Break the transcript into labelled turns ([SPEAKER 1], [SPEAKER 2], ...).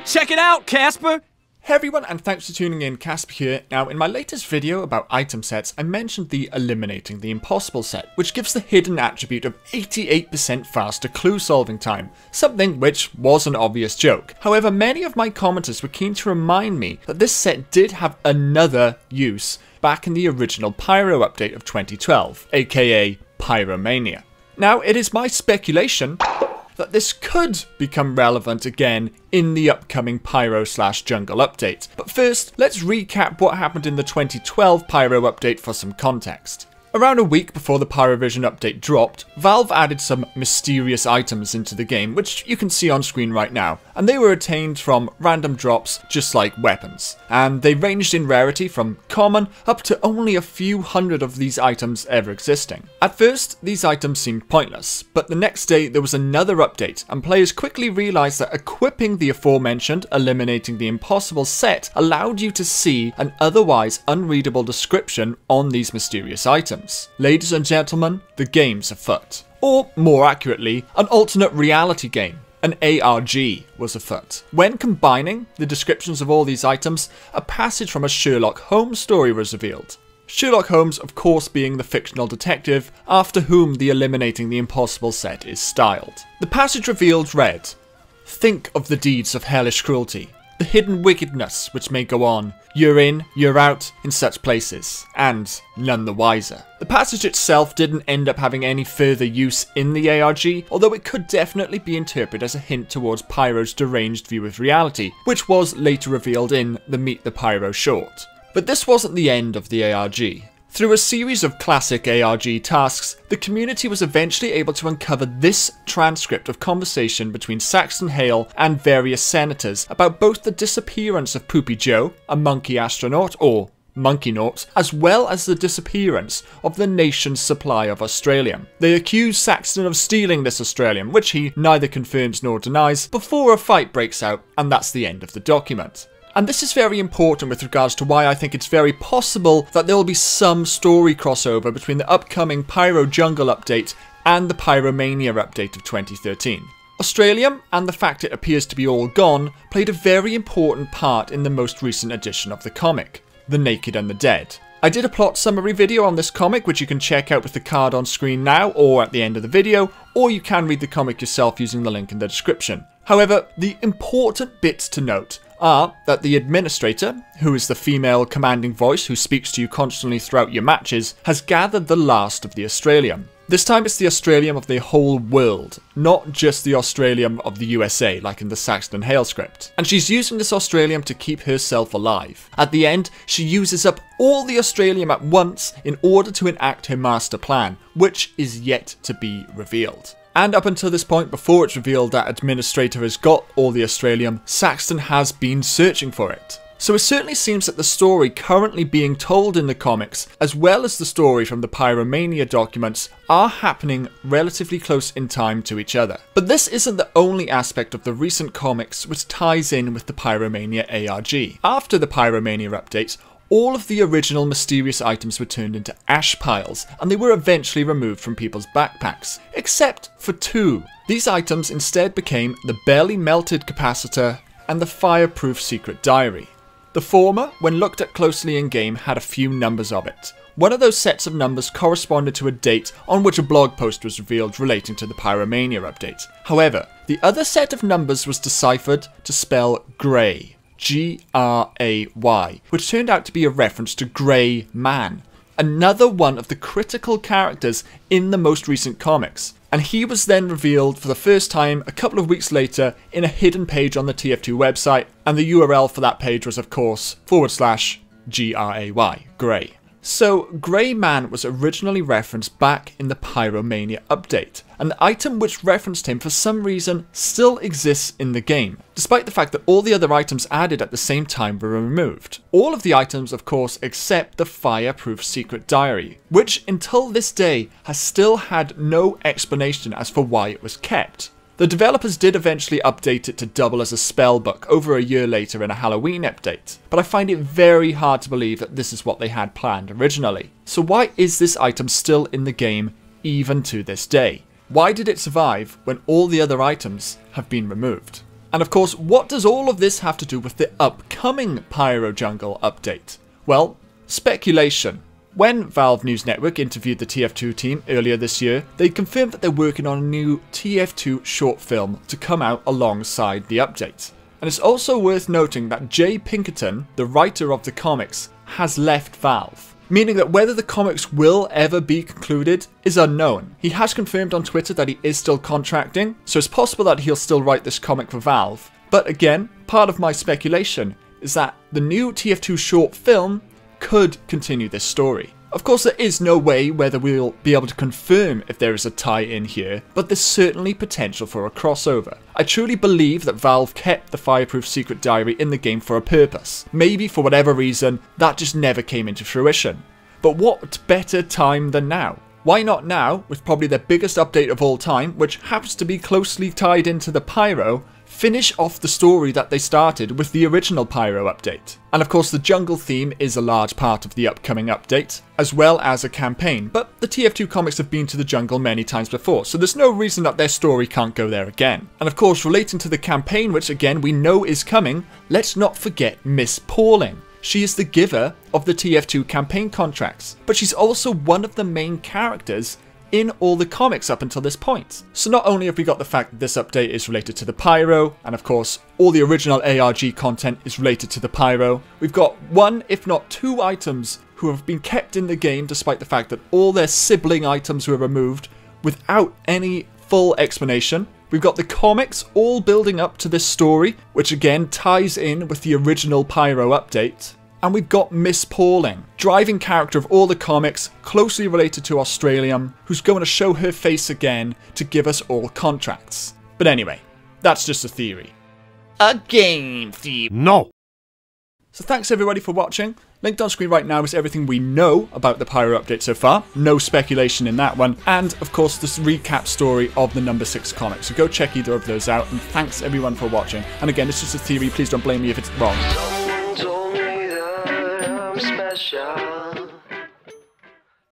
[SPEAKER 1] Check it out, Casper!
[SPEAKER 2] Hey everyone, and thanks for tuning in, Casper here. Now, in my latest video about item sets, I mentioned the Eliminating the Impossible set, which gives the hidden attribute of 88% faster clue solving time, something which was an obvious joke. However, many of my commenters were keen to remind me that this set did have another use back in the original Pyro update of 2012, aka Pyromania. Now, it is my speculation that this could become relevant again in the upcoming Pyro/Jungle update. But first, let's recap what happened in the 2012 Pyro update for some context. Around a week before the Pyrovision update dropped, Valve added some mysterious items into the game, which you can see on screen right now, and they were attained from random drops just like weapons. And they ranged in rarity from common up to only a few hundred of these items ever existing. At first, these items seemed pointless, but the next day there was another update, and players quickly realised that equipping the aforementioned Eliminating the Impossible set allowed you to see an otherwise unreadable description on these mysterious items. Ladies and gentlemen, the game's afoot. Or, more accurately, an alternate reality game. An ARG was afoot. When combining the descriptions of all these items, a passage from a Sherlock Holmes story was revealed. Sherlock Holmes, of course, being the fictional detective after whom the Eliminating the Impossible set is styled. The passage revealed read, "Think of the deeds of hellish cruelty, the hidden wickedness which may go on, you're in, you're out, in such places, and none the wiser." The passage itself didn't end up having any further use in the ARG, although it could definitely be interpreted as a hint towards Pyro's deranged view of reality, which was later revealed in the Meet the Pyro short. But this wasn't the end of the ARG. Through a series of classic ARG tasks, the community was eventually able to uncover this transcript of conversation between Saxton Hale and various senators about both the disappearance of Poopy Joe, a monkey astronaut, or monkeynaut, as well as the disappearance of the nation's supply of Australium. They accuse Saxton of stealing this Australium, which he neither confirms nor denies, before a fight breaks out, and that's the end of the document. And this is very important with regards to why I think it's very possible that there will be some story crossover between the upcoming Pyro Jungle update and the Pyromania update of 2013. Australium, and the fact it appears to be all gone, played a very important part in the most recent edition of the comic, The Naked and the Dead. I did a plot summary video on this comic, which you can check out with the card on screen now or at the end of the video, or you can read the comic yourself using the link in the description. However, the important bits to note are that the administrator, who is the female commanding voice who speaks to you constantly throughout your matches, has gathered the last of the Australium. This time it's the Australium of the whole world, not just the Australium of the USA like in the Saxton Hale script. And she's using this Australium to keep herself alive. At the end, she uses up all the Australium at once in order to enact her master plan, which is yet to be revealed. And up until this point, before it's revealed that Administrator has got all the Australium, Saxton has been searching for it. So it certainly seems that the story currently being told in the comics, as well as the story from the Pyromania documents, are happening relatively close in time to each other. But this isn't the only aspect of the recent comics which ties in with the Pyromania ARG. After the Pyromania updates, all of the original mysterious items were turned into ash piles, and they were eventually removed from people's backpacks, except for two. These items instead became the Barely Melted Capacitor and the Fireproof Secret Diary. The former, when looked at closely in-game, had a few numbers of it. One of those sets of numbers corresponded to a date on which a blog post was revealed relating to the Pyromania update. However, the other set of numbers was deciphered to spell grey. G-R-A-Y, which turned out to be a reference to Grey Man, another one of the critical characters in the most recent comics. And he was then revealed for the first time a couple of weeks later in a hidden page on the TF2 website, and the URL for that page was of course /Gray, Grey. So, Grey Man was originally referenced back in the Pyromania update, and the item which referenced him for some reason still exists in the game, despite the fact that all the other items added at the same time were removed. All of the items, of course, except the Fireproof Secret Diary, which until this day has still had no explanation as for why it was kept. The developers did eventually update it to double as a spell book over a year later in a Halloween update, but I find it very hard to believe that this is what they had planned originally. So why is this item still in the game even to this day? Why did it survive when all the other items have been removed? And of course, what does all of this have to do with the upcoming Pyro Jungle update? Well, speculation. When Valve News Network interviewed the TF2 team earlier this year, they confirmed that they're working on a new TF2 short film to come out alongside the update. And it's also worth noting that Jay Pinkerton, the writer of the comics, has left Valve, meaning that whether the comics will ever be concluded is unknown. He has confirmed on Twitter that he is still contracting, so it's possible that he'll still write this comic for Valve. But again, part of my speculation is that the new TF2 short film could continue this story. Of course, there is no way whether we'll be able to confirm if there is a tie-in here, but there's certainly potential for a crossover. I truly believe that Valve kept the Fireproof Secret Diary in the game for a purpose. Maybe for whatever reason, that just never came into fruition. But what better time than now? Why not now, with probably their biggest update of all time, which happens to be closely tied into the Pyro, finish off the story that they started with the original Pyro update. And of course the jungle theme is a large part of the upcoming update, as well as a campaign, but the TF2 comics have been to the jungle many times before, so there's no reason that their story can't go there again. And of course, relating to the campaign, which again we know is coming, let's not forget Miss Pauling. She is the giver of the TF2 campaign contracts, but she's also one of the main characters in all the comics up until this point. So not only have we got the fact that this update is related to the Pyro, and of course all the original ARG content is related to the Pyro, we've got one if not two items who have been kept in the game despite the fact that all their sibling items were removed without any full explanation. We've got the comics all building up to this story, which again ties in with the original Pyro update. And we've got Miss Pauling, driving character of all the comics, closely related to Australium, who's going to show her face again to give us all contracts. But anyway, that's just a theory. A game theory. No! So thanks everybody for watching. Linked on screen right now is everything we know about the Pyro update so far. No speculation in that one. And of course this recap story of the number 6 comic. So go check either of those out. And thanks everyone for watching. And again, it's just a theory. Please don't blame me if it's wrong.